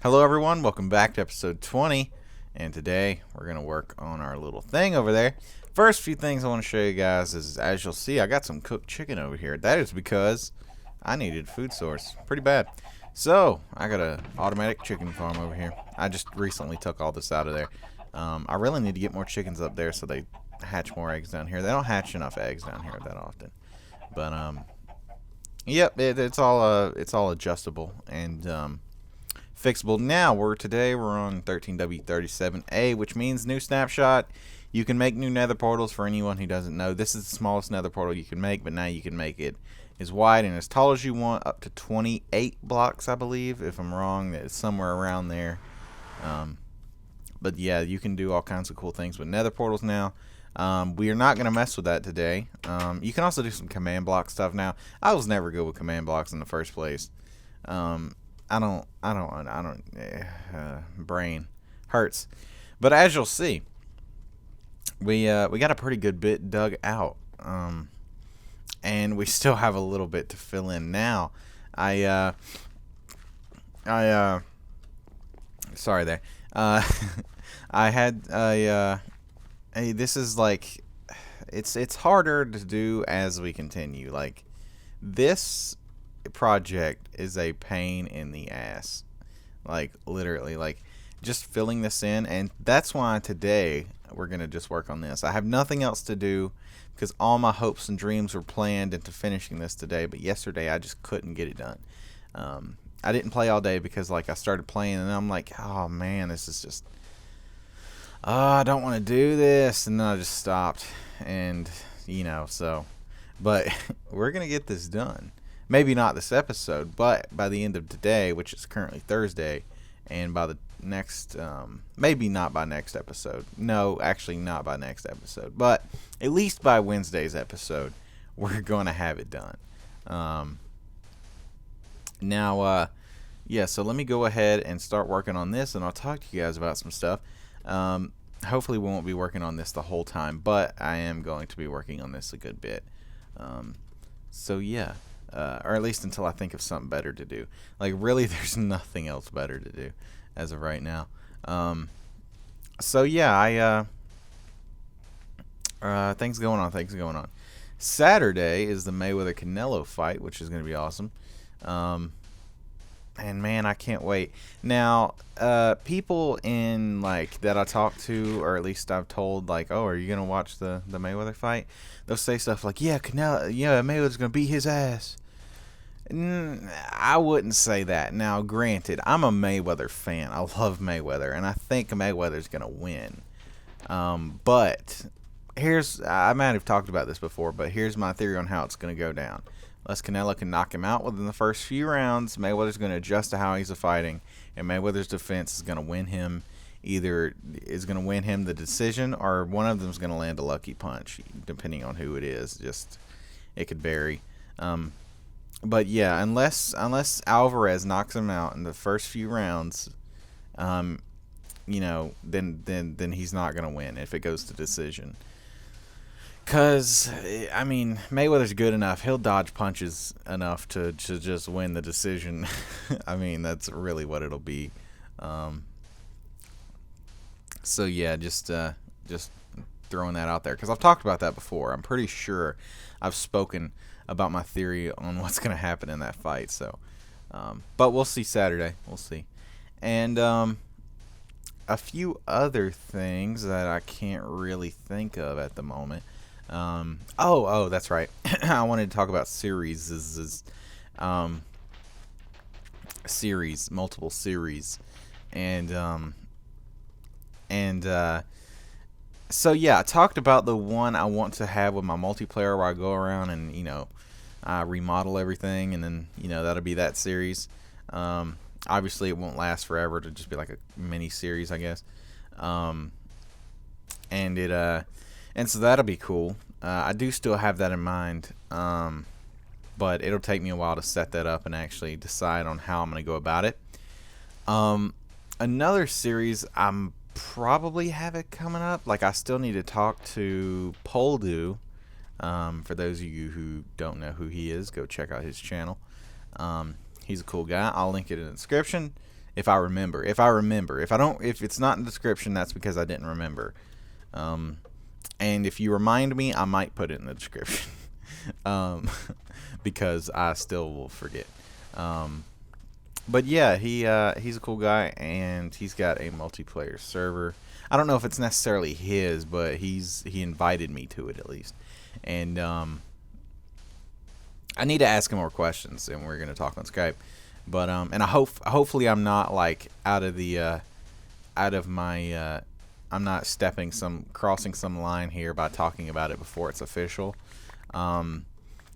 Hello everyone, welcome back to episode 20, and today we're going to work on our little thing over there. First few things I want to show you guys is, as you'll see, I got some cooked chicken over here. That is because I needed a food source, pretty bad. So, I got an automatic chicken farm over here. I just recently took all this out of there. I really need to get more chickens up there so they hatch more eggs down here. They don't hatch enough eggs down here that often. But, yep, it's all adjustable and, fixable. Now today we're on 13W37A, which means new snapshot. You can make new nether portals. For anyone who doesn't know, this is the smallest nether portal you can make, but now you can make it as wide and as tall as you want, up to 28 blocks, I believe. If I'm wrong, it's somewhere around there. But yeah, you can do all kinds of cool things with nether portals now. We are not going to mess with that today. You can also do some command block stuff now. I was never good with command blocks in the first place. Brain hurts. But as you'll see, we got a pretty good bit dug out. And we still have a little bit to fill in now. Sorry there. I had this is like, it's harder to do as we continue. Like, this project is a pain in the ass, like literally, like just filling this in, and that's why today we're gonna just work on this. I have nothing else to do because all my hopes and dreams were planned into finishing this today, but yesterday I just couldn't get it done. I didn't play all day because like I started playing and I'm like, oh man, this is just, I don't want to do this, and then I just stopped, and so, but we're gonna get this done. Maybe not this episode, but by the end of today, which is currently Thursday, and by the next, maybe not by next episode. No, actually not by next episode, but at least by Wednesday's episode, we're going to have it done. Yeah, so let me go ahead and start working on this, and I'll talk to you guys about some stuff. Hopefully we won't be working on this the whole time, but I am going to be working on this a good bit. So yeah. Or at least until I think of something better to do. Like, really, there's nothing else better to do as of right now. So yeah, things going on. Saturday is the Mayweather Canelo fight, which is going to be awesome. And man, I can't wait. Now, people in like that I talk to, or at least I've told, like, oh, are you gonna watch the Mayweather fight? They'll say stuff like, yeah, Canelo, yeah, Mayweather's gonna beat his ass. I wouldn't say that. Now, granted, I'm a Mayweather fan. I love Mayweather, and I think Mayweather's gonna win. But I might have talked about this before, but here's my theory on how it's gonna go down. Unless Canelo can knock him out within the first few rounds, Mayweather's going to adjust to how he's fighting, and Mayweather's defense is going to win him. Either is going to win him the decision, or one of them is going to land a lucky punch, depending on who it is. Just, it could vary. But yeah, unless Alvarez knocks him out in the first few rounds, then he's not going to win if it goes to decision. Because, I mean, Mayweather's good enough. He'll dodge punches enough to just win the decision. I mean, that's really what it'll be. So, yeah, just throwing that out there. Because I've talked about that before. I'm pretty sure I've spoken about my theory on what's going to happen in that fight. So, but we'll see Saturday. We'll see. And a few other things that I can't really think of at the moment. That's right. I wanted to talk about multiple series, so yeah, I talked about the one I want to have with my multiplayer where I go around and I remodel everything, and then that'll be that series. Obviously, it won't last forever. It'll just be like a mini series, I guess. And so that'll be cool. I do still have that in mind, but it'll take me a while to set that up and actually decide on how I'm going to go about it. Another series, I'm probably have it coming up. Like, I still need to talk to Poldu. For those of you who don't know who he is, go check out his channel. He's a cool guy. I'll link it in the description. If I remember. If I remember. If it's not in the description, that's because I didn't remember. And if you remind me, I might put it in the description. Because I still will forget. But yeah, he's a cool guy, and he's got a multiplayer server. I don't know if it's necessarily his, but he invited me to it at least. And I need to ask him more questions, and we're gonna talk on Skype. But and hopefully I'm not like out of my I'm not crossing some line here by talking about it before it's official.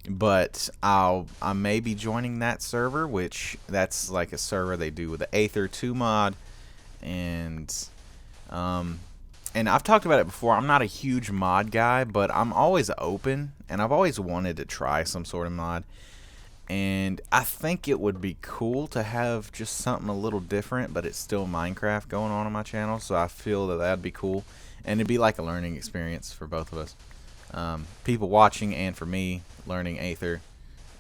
But I may be joining that server, which that's like a server they do with the Aether 2 mod, and I've talked about it before. I'm not a huge mod guy, but I'm always open, and I've always wanted to try some sort of mod. And I think it would be cool to have just something a little different, but it's still Minecraft going on my channel, so I feel that that'd be cool. And it'd be like a learning experience for both of us. People watching and for me learning Aether.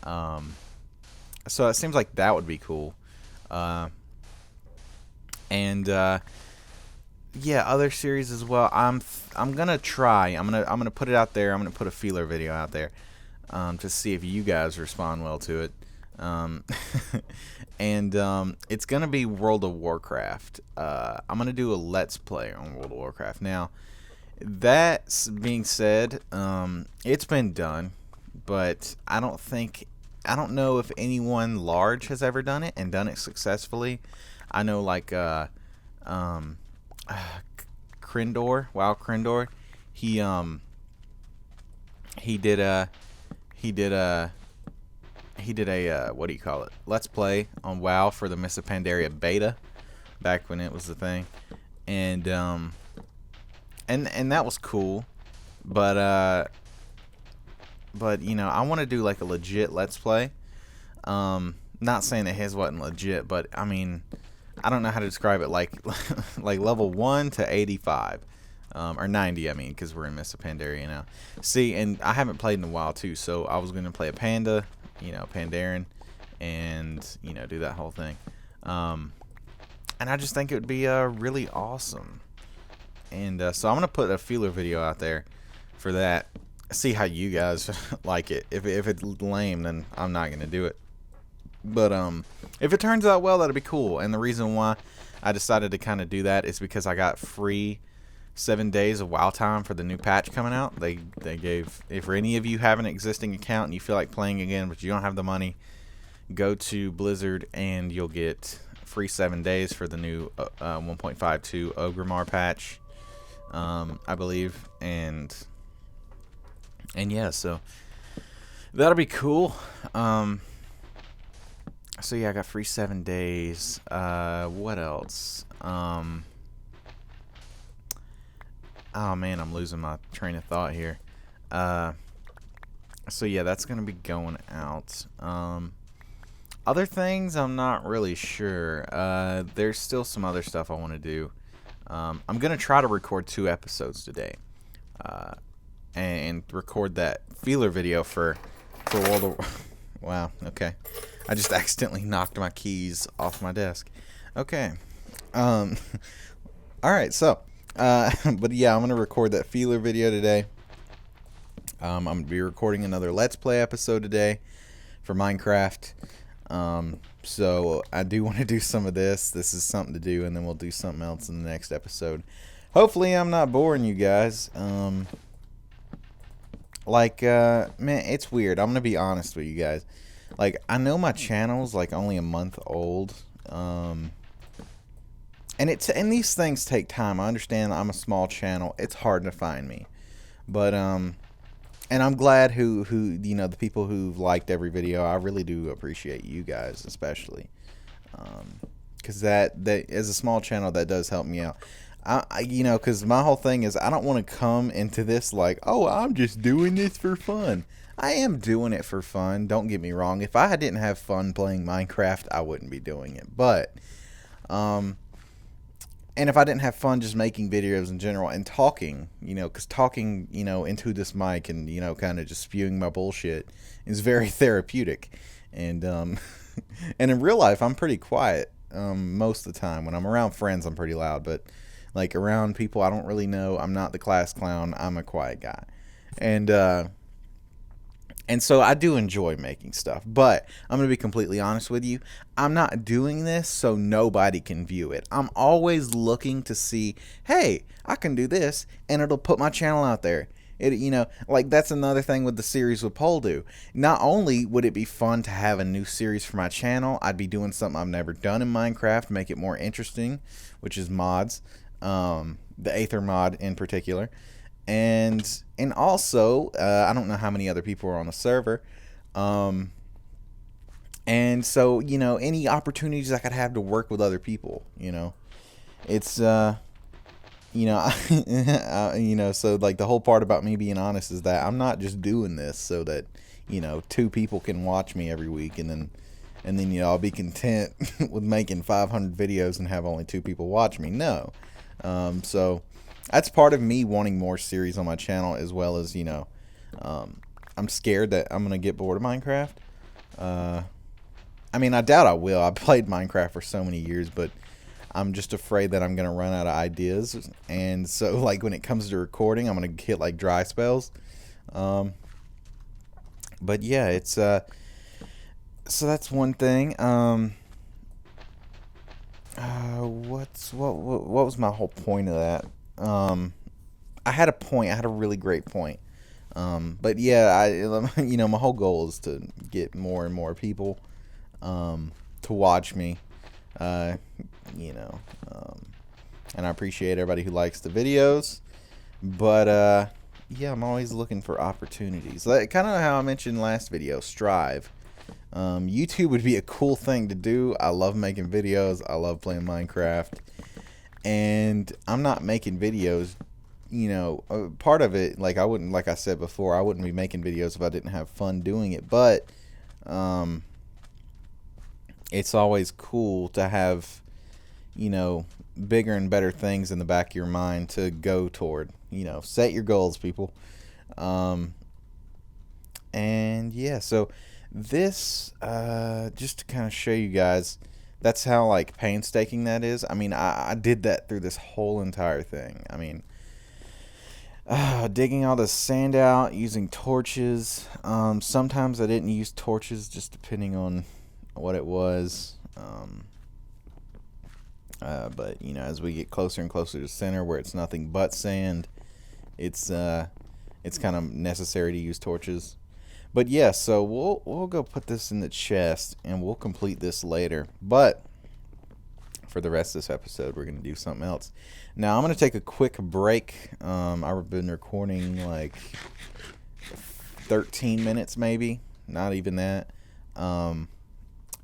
So it seems like that would be cool. Yeah, other series as well. I'm gonna try. I'm gonna put it out there. I'm gonna put a feeler video out there. To see if you guys respond well to it. It's going to be World of Warcraft. I'm going to do a Let's Play on World of Warcraft. Now, that being said, it's been done, but I don't know if anyone large has ever done it and done it successfully. I know like Krindor, WoW Krindor, he did a what do you call it? Let's Play on WoW for the Mists of Pandaria beta back when it was the thing. And that was cool. But you know, I want to do like a legit Let's Play. Not saying that his wasn't legit, but I mean, I don't know how to describe it, like like level 1 to 85. Or 90, I mean, because we're in Mists of Pandaria now. See, and I haven't played in a while, too, so I was going to play a panda, you know, Pandaren, and, you know, do that whole thing. And I just think it would be really awesome. And so I'm going to put a feeler video out there for that. See how you guys like it. If it's lame, then I'm not going to do it. But if it turns out well, that'd be cool. And the reason why I decided to kind of do that is because I got free 7 days of WoW time for the new patch coming out. They gave, if for any of you have an existing account and you feel like playing again but you don't have the money, go to Blizzard and you'll get free 7 days for the new 1.52 Ogrimmar patch, I believe. And yeah, so that'll be cool. So yeah, I got free 7 days. What else? Oh man, I'm losing my train of thought here. So yeah, that's gonna be going out. Other things, I'm not really sure. There's still some other stuff I want to do. I'm gonna try to record 2 episodes today, and record that feeler video for World of. Wow. Okay, I just accidentally knocked my keys off my desk. Okay. All right. So. But yeah, I'm going to record that feeler video today. I'm going to be recording another Let's Play episode today for Minecraft. So I do want to do some of this. This is something to do, and then we'll do something else in the next episode. Hopefully I'm not boring you guys. Man, it's weird. I'm going to be honest with you guys. Like, I know my channel's like only a month old. And these things take time. I understand I'm a small channel. It's hard to find me. But and I'm glad who you know, the people who've liked every video. I really do appreciate you guys, especially. Cuz that as a small channel, that does help me out. You know, cuz my whole thing is I don't want to come into this like, "Oh, I'm just doing this for fun." I am doing it for fun. Don't get me wrong. If I didn't have fun playing Minecraft, I wouldn't be doing it. But and if I didn't have fun just making videos in general and talking, you know, because talking, you know, into this mic and, you know, kind of just spewing my bullshit is very therapeutic. And and in real life, I'm pretty quiet. most of the time. When I'm around friends, I'm pretty loud, but like around people I don't really know, I'm not the class clown. I'm a quiet guy, and so I do enjoy making stuff, but I'm going to be completely honest with you. I'm not doing this so nobody can view it. I'm always looking to see, hey, I can do this, and it'll put my channel out there. Like that's another thing with the series with Poldu. Not only would it be fun to have a new series for my channel, I'd be doing something I've never done in Minecraft, make it more interesting, which is mods, the Aether mod in particular. And also, I don't know how many other people are on the server. And so, any opportunities I could have to work with other people, it's, so like the whole part about me being honest is that I'm not just doing this so that, 2 people can watch me every week and then I'll be content with making 500 videos and have only 2 people watch me. No. So that's part of me wanting more series on my channel, as well as, I'm scared that I'm going to get bored of Minecraft. I mean, I doubt I will. I played Minecraft for so many years, but I'm just afraid that I'm going to run out of ideas. And so, like, when it comes to recording, I'm going to hit, like, dry spells. But, yeah, it's, so that's one thing. What was my whole point of that? I had a point. I had a really great point. But yeah, my whole goal is to get more and more people, to watch me, and I appreciate everybody who likes the videos, but, yeah, I'm always looking for opportunities. Like, kind of how I mentioned last video, strive. YouTube would be a cool thing to do. I love making videos. I love playing Minecraft. And I'm not making videos, part of it, like I said before, I wouldn't be making videos if I didn't have fun doing it. But it's always cool to have, bigger and better things in the back of your mind to go toward. Set your goals, people. And yeah, so this, just to kind of show you guys, that's how, like, painstaking that is. I mean, I did that through this whole entire thing. I mean, digging all the sand out, using torches. Sometimes I didn't use torches, just depending on what it was. But, as we get closer and closer to the center where it's nothing but sand, it's kind of necessary to use torches. But yeah, so we'll go put this in the chest, and we'll complete this later. But for the rest of this episode, we're going to do something else. Now, I'm going to take a quick break. I've been recording like 13 minutes maybe, not even that.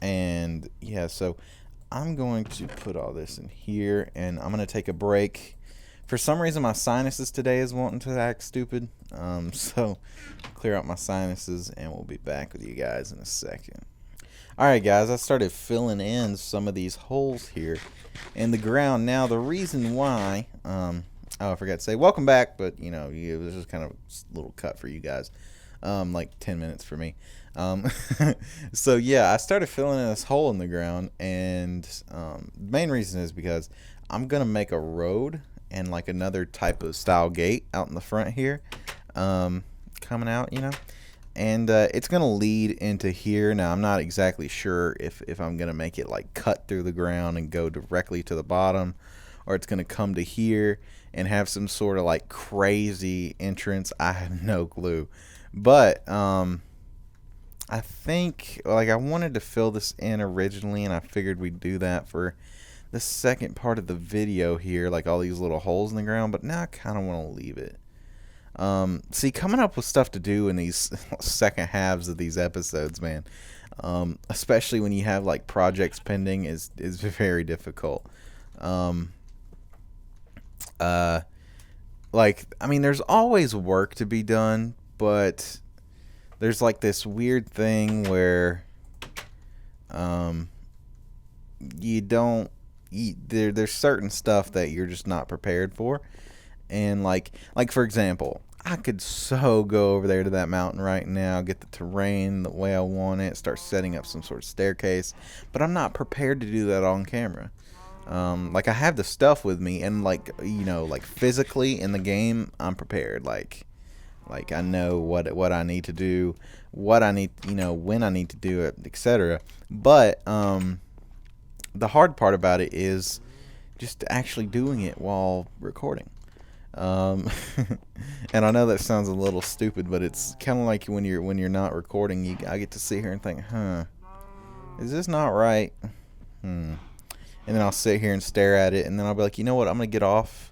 And yeah, so I'm going to put all this in here, and I'm going to take a break. For some reason, my sinuses today is wanting to act stupid. So clear out my sinuses, and we'll be back with you guys in a second. Alright, guys, I started filling in some of these holes here in the ground. Now, the reason why, I forgot to say, welcome back, but, this is kind of a little cut for you guys. Like 10 minutes for me. So, yeah, I started filling in this hole in the ground, and the main reason is because I'm going to make a road and like another type of style gate out in the front here, coming out, and it's gonna lead into here. Now, I'm not exactly sure if I'm gonna make it like cut through the ground and go directly to the bottom, or it's gonna come to here and have some sort of like crazy entrance. I have no clue, but I think, like, I wanted to fill this in originally, and I figured we'd do that for the second part of the video here, like all these little holes in the ground, but now I kind of want to leave it. See, coming up with stuff to do in these second halves of these episodes, man, especially when you have like projects pending, is very difficult. Like, I mean, there's always work to be done, but there's like this weird thing where there's certain stuff that you're just not prepared for. And like for example, I could so go over there to that mountain right now, get the terrain the way I want it, start setting up some sort of staircase, but I'm not prepared to do that on camera. Like, I have the stuff with me, and like, you know, like physically in the game, I'm prepared. Like I know what I need to do, what I need, you know, when I need to do it, etc. But the hard part about it is just actually doing it while recording. Um, and I know that sounds a little stupid, but it's kind of like when you're not recording, I get to sit here and think, huh, is this not right? And then I'll sit here and stare at it, and then I'll be like, you know what, I'm gonna get off,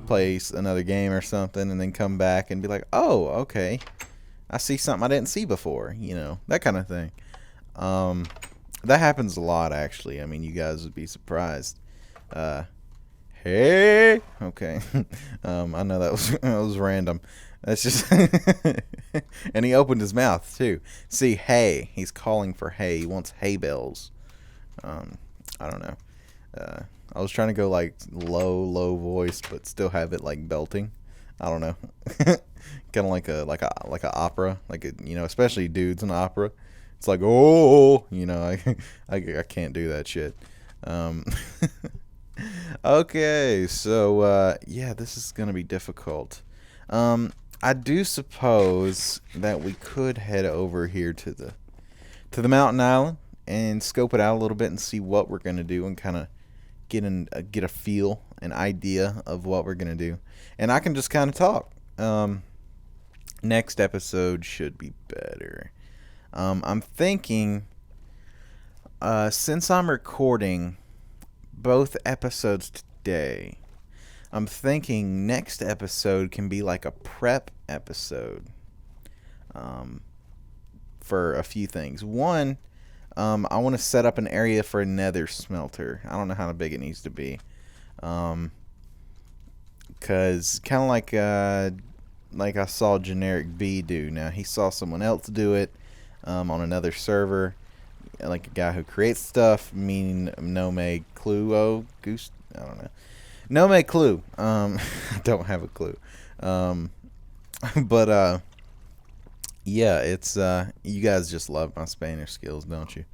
play another game or something, and then come back and be like, oh, okay, I see something I didn't see before, you know, that kind of thing. That happens a lot, actually. I mean, you guys would be surprised. Hey, okay. I know that was random. That's just, and he opened his mouth too. See, hay. He's calling for hay. He wants hay bells. I don't know. I was trying to go like low voice, but still have it like belting. I don't know. Kind of like a opera, like a, you know, especially dudes in opera. It's like, oh, you know, I can't do that shit. Okay, so yeah, this is gonna be difficult. I do suppose that we could head over here to the mountain island and scope it out a little bit and see what we're gonna do and kind of get a feel, an idea of what we're gonna do, and I can just kind of talk. Next episode should be better. I'm thinking, since I'm recording both episodes today, I'm thinking next episode can be like a prep episode, for a few things. One, I want to set up an area for a nether smelter. I don't know how big it needs to be, cause kind of like I saw Generic B do. Now he saw someone else do it, on another server, like a guy who creates stuff, meaning Nome Clue Goose. I don't know. Nome Clue. I don't have a clue. But yeah, it's you guys just love my Spanish skills, don't you?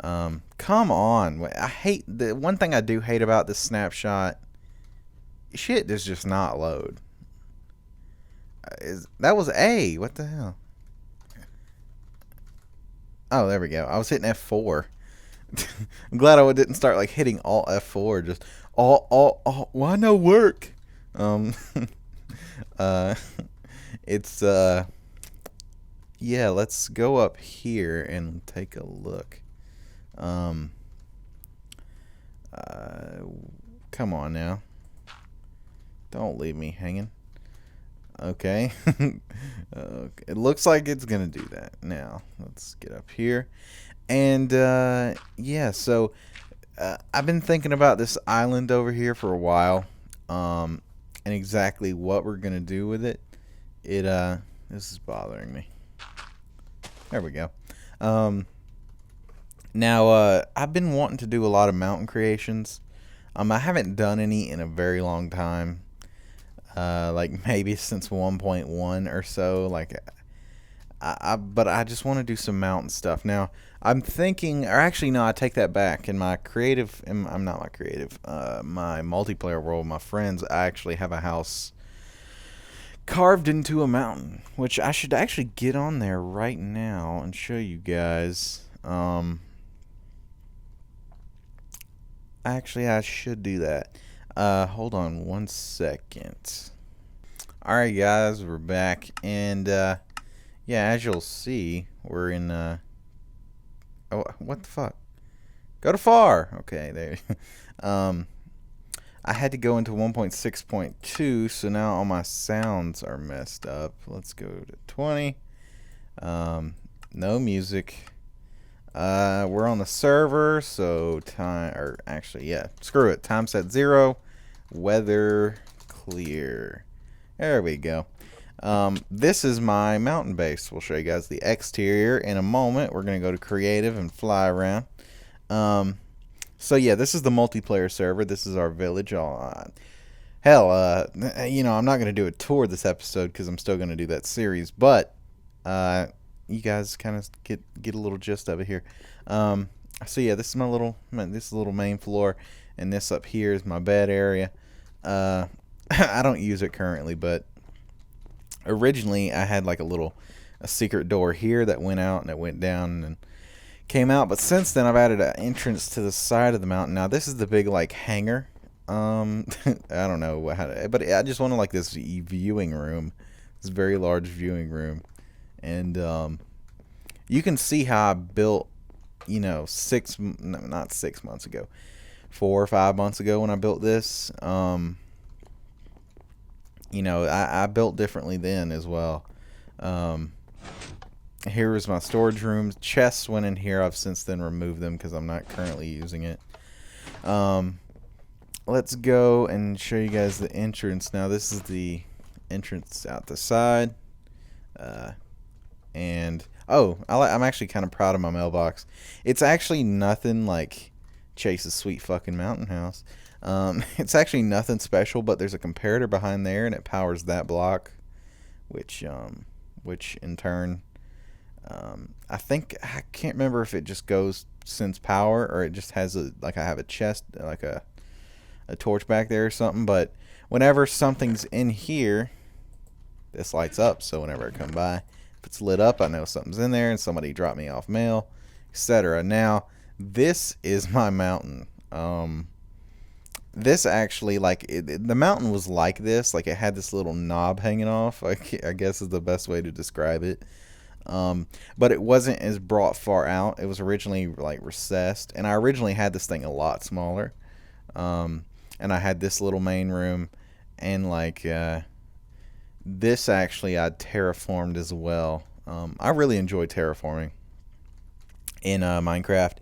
Come on. I hate the one thing I do hate about this snapshot. Shit does just not load. That was A. What the hell? Oh, there we go. I was hitting F4. I'm glad I didn't start like hitting Alt F4. Just all. Why no work? It's yeah. Let's go up here and take a look. Come on now. Don't leave me hanging. Okay. It looks like it's gonna do that. Now let's get up here, and yeah. So I've been thinking about this island over here for a while, and exactly what we're gonna do with it. This is bothering me. There we go. Now I've been wanting to do a lot of mountain creations. I haven't done any in a very long time. Like maybe since 1.1 or so. Like, but I just want to do some mountain stuff. Now I'm thinking, or actually no, I take that back. In my creative, I'm not my creative. My multiplayer world, my friends, I actually have a house carved into a mountain, which I should actually get on there right now and show you guys. Actually, I should do that. Hold on 1 second. Alright guys, we're back, and yeah, as you'll see, we're in oh, what the fuck? Go to far! Okay, there. I had to go into 1.6.2, so now all my sounds are messed up. Let's go to 20. No music. We're on the server, so screw it. Time set 0. Weather clear. There we go. This is my mountain base. We'll show you guys the exterior in a moment. We're going to go to creative and fly around. So yeah, this is the multiplayer server. This is our village. Hell, I'm not going to do a tour this episode because I'm still going to do that series, but uh, you guys kind of get a little gist of it here. So yeah, this is this little main floor, and this up here is my bed area. I don't use it currently, but originally I had like a secret door here that went out and it went down and came out. But since then, I've added an entrance to the side of the mountain. Now this is the big like hangar. I don't know but I just wanted like this viewing room, this very large viewing room, and you can see how I built, not 6 months ago, 4 or 5 months ago when I built this. I built differently then as well. Here was my storage room. Chests went in here. I've since then removed them because I'm not currently using it. Let's go and show you guys the entrance. Now this is the entrance out the side. I'm actually kind of proud of my mailbox. It's actually nothing like Chase's sweet fucking mountain house. It's actually nothing special, but there's a comparator behind there, and it powers that block, which in turn, I can't remember if it just sends power or it just has I have a chest, like a torch back there or something. But whenever something's in here, this lights up. So whenever I come by, if it's lit up, I know something's in there and somebody dropped me off mail, etc. Now, this is my mountain. This actually, the mountain was like this. Like, it had this little knob hanging off, I guess is the best way to describe it. But it wasn't as brought far out. It was originally, like, recessed. And I originally had this thing a lot smaller. And I had this little main room. And, this actually I terraformed as well. I really enjoy terraforming in Minecraft.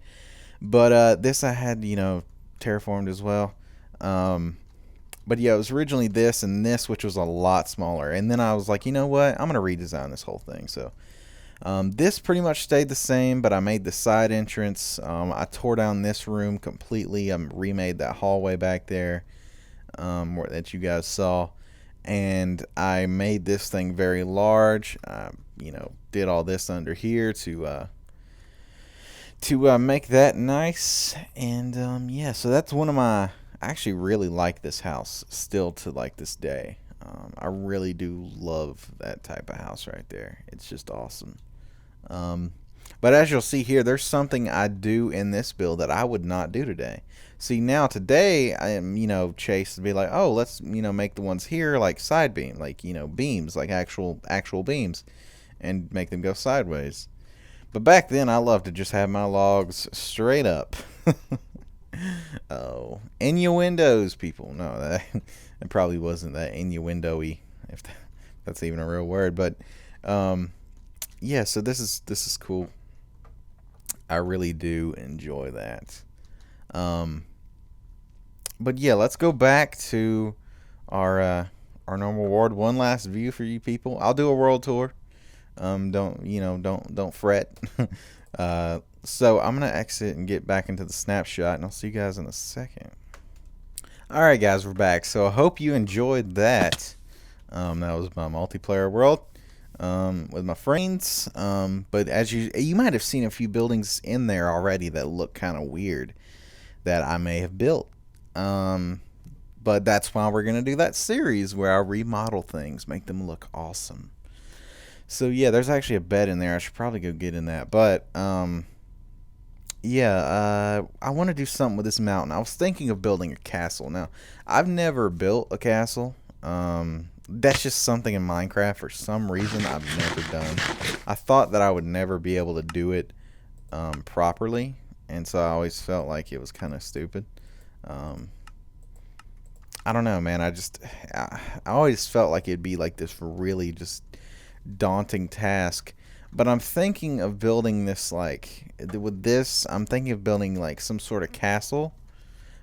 But this I had, terraformed as well. But yeah, it was originally this and this, which was a lot smaller. And then I was like, you know what? I'm going to redesign this whole thing. So this pretty much stayed the same, but I made the side entrance. I tore down this room completely. I remade that hallway back there that you guys saw. And I made this thing very large. Did all this under here to make that nice. And yeah, so that's one of my... I actually really like this house still to like this day. I really do love that type of house right there. It's just awesome. But as you'll see here, there's something I do in this build that I would not do today. See, now today I am, Chase to be like, oh, let's, make the ones here like side beam, like, beams, like actual beams, and make them go sideways. But back then I loved to just have my logs straight up. Oh, innuendos, people. No, that probably wasn't that innuendo-y, if that's even a real word. But yeah, so this is cool. I really do enjoy that. But yeah, let's go back to our normal world. One last view for you people. I'll do a world tour. Don't fret. So I'm going to exit and get back into the snapshot, and I'll see you guys in a second. Alright guys, we're back. So I hope you enjoyed that. That was my multiplayer world with my friends. But as you might have seen a few buildings in there already that look kind of weird that I may have built. But that's why we're going to do that series where I remodel things, make them look awesome. So yeah, there's actually a bed in there. I should probably go get in that. But yeah, I want to do something with this mountain. I was thinking of building a castle. Now, I've never built a castle. That's just something in Minecraft for some reason I've never done. I thought that I would never be able to do it properly, and so I always felt like it was kind of stupid. I don't know, man. I always felt like it'd be like this really just daunting task. But I'm thinking of building this, I'm thinking of building like some sort of castle,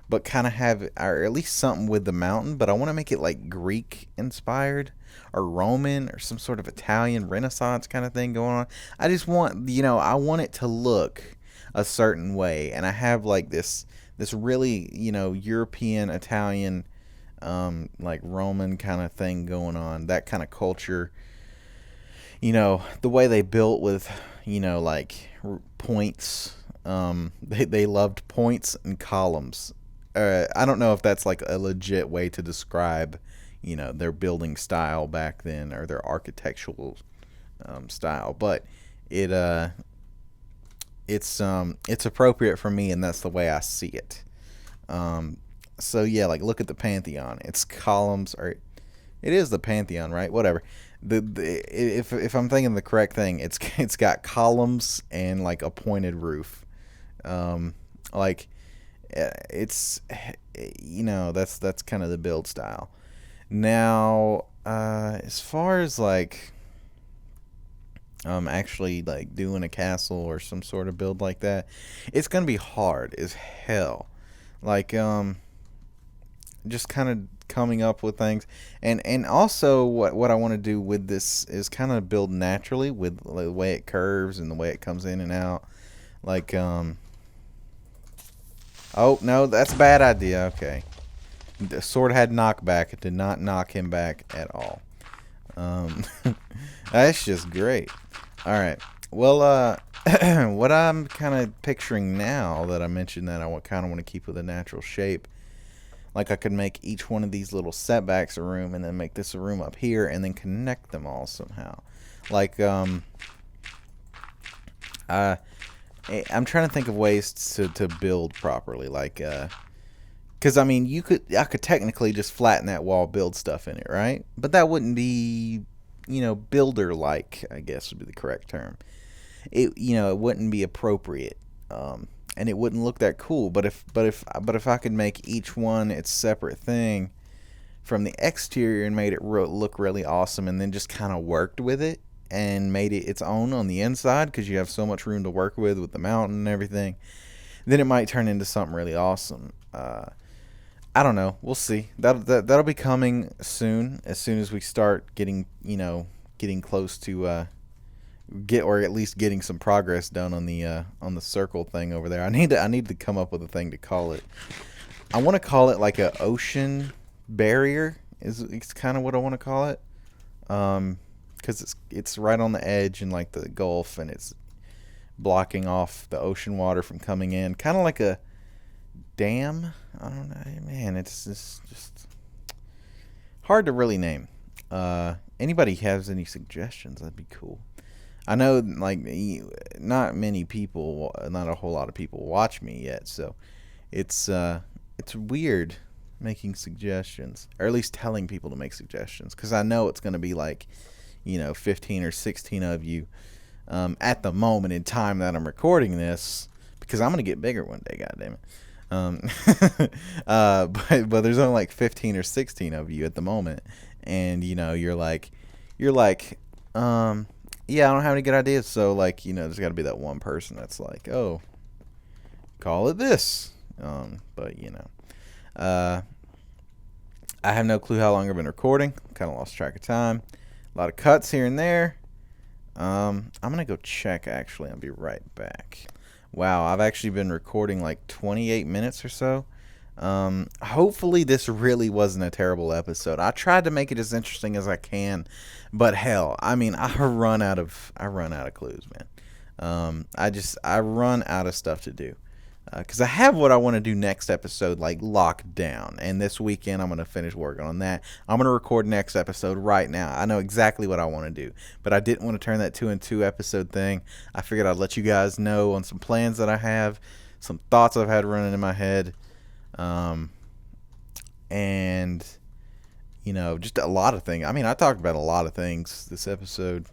but kind of have, or at least something with the mountain, but I want to make it like Greek inspired or Roman or some sort of Italian Renaissance kind of thing going on. I just want, I want it to look a certain way, and I have like this really, European, Italian like Roman kind of thing going on, that kind of culture. The way they built with, like points. They loved points and columns. I don't know if that's like a legit way to describe, their building style back then, or their architectural style, but it it's appropriate for me, and that's the way I see it. So yeah, like look at the Pantheon. It's columns, or it is the Pantheon, right? Whatever. If I'm thinking the correct thing, it's got columns and like a pointed roof. Like it's that's kind of the build style. Now, as far as like actually like doing a castle or some sort of build like that, it's gonna be hard as hell. Like just kind of coming up with things, and also what I want to do with this is kind of build naturally with the way it curves and the way it comes in and out. Like oh no, that's a bad idea. Okay, the sword had knockback. It did not knock him back at all. That's just great. All right. Well, what I'm kind of picturing now that I mentioned that I kind of want to keep with a natural shape, like I could make each one of these little setbacks a room, and then make this a room up here, and then connect them all somehow. Like I'm trying to think of ways to build properly, like because I mean, I could technically just flatten that wall, build stuff in it, right? But that wouldn't be, builder like, I guess would be the correct term. It wouldn't be appropriate, and it wouldn't look that cool. But if I could make each one its separate thing from the exterior and made it look really awesome, and then just kind of worked with it and made it its own on the inside, because you have so much room to work with the mountain and everything, then it might turn into something really awesome. I don't know. We'll see. That'll be coming soon. As soon as we start getting close to or at least getting some progress done on the circle thing over there. I need to come up with a thing to call it. I want to call it like a ocean barrier. It's kind of what I want to call it. Because it's right on the edge in like the Gulf, and it's blocking off the ocean water from coming in. Kind of like a dam. I don't know, man. It's just hard to really name. Anybody has any suggestions? That'd be cool. I know, like, not a whole lot of people watch me yet, so it's weird making suggestions, or at least telling people to make suggestions, because I know it's going to be like, 15 or 16 of you at the moment in time that I'm recording this, because I'm going to get bigger one day, goddammit. But there's only like 15 or 16 of you at the moment, and you're like, yeah, I don't have any good ideas, so like, there's got to be that one person that's like, oh, call it this. But I have no clue how long I've been recording. Kind of lost track of time. A lot of cuts here and there. I'm gonna go check, actually. I'll be right back. Wow, I've actually been recording like 28 minutes or so. Hopefully this really wasn't a terrible episode. I tried to make it as interesting as I can, but hell, I mean, I run out of clues, man. I run out of stuff to do. Because I have what I want to do next episode, like, locked down. And this weekend, I'm going to finish working on that. I'm going to record next episode right now. I know exactly what I want to do. But I didn't want to turn that 2-in-2 episode thing. I figured I'd let you guys know on some plans that I have, some thoughts I've had running in my head. And, just a lot of things. I mean, I talked about a lot of things this episode.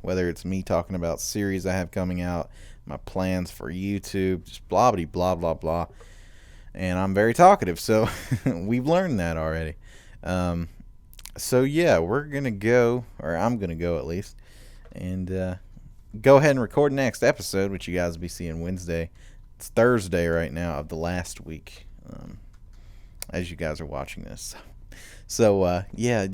Whether it's me talking about series I have coming out, my plans for YouTube, just blah, blah, blah, blah, blah. And I'm very talkative, so we've learned that already. So yeah, we're going to go, or I'm going to go at least, and go ahead and record next episode, which you guys will be seeing Wednesday. It's Thursday right now of the last week, as you guys are watching this. So yeah,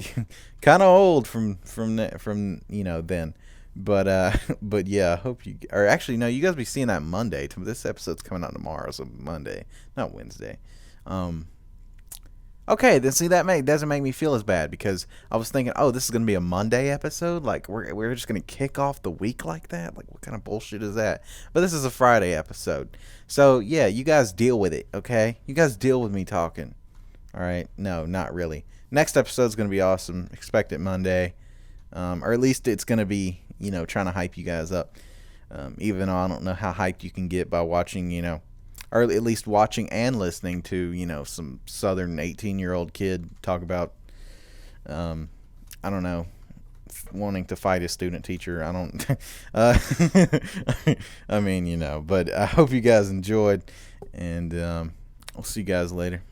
kind of old from then. But yeah, I hope or actually, no, you guys will be seeing that Monday. This episode's coming out tomorrow, so Monday, not Wednesday. Oh Okay, then see that doesn't make me feel as bad because I was thinking, oh, this is gonna be a Monday episode. Like we're just gonna kick off the week like that. Like what kind of bullshit is that? But this is a Friday episode, so yeah, you guys deal with it. Okay, you guys deal with me talking. All right, no, not really. Next episode's gonna be awesome. Expect it Monday, or at least it's gonna be trying to hype you guys up. Even though I don't know how hyped you can get by watching or at least watching and listening to some southern 18-year-old kid talk about I don't know, wanting to fight his student teacher. I don't uh, I mean, but I hope you guys enjoyed, and we'll see you guys later.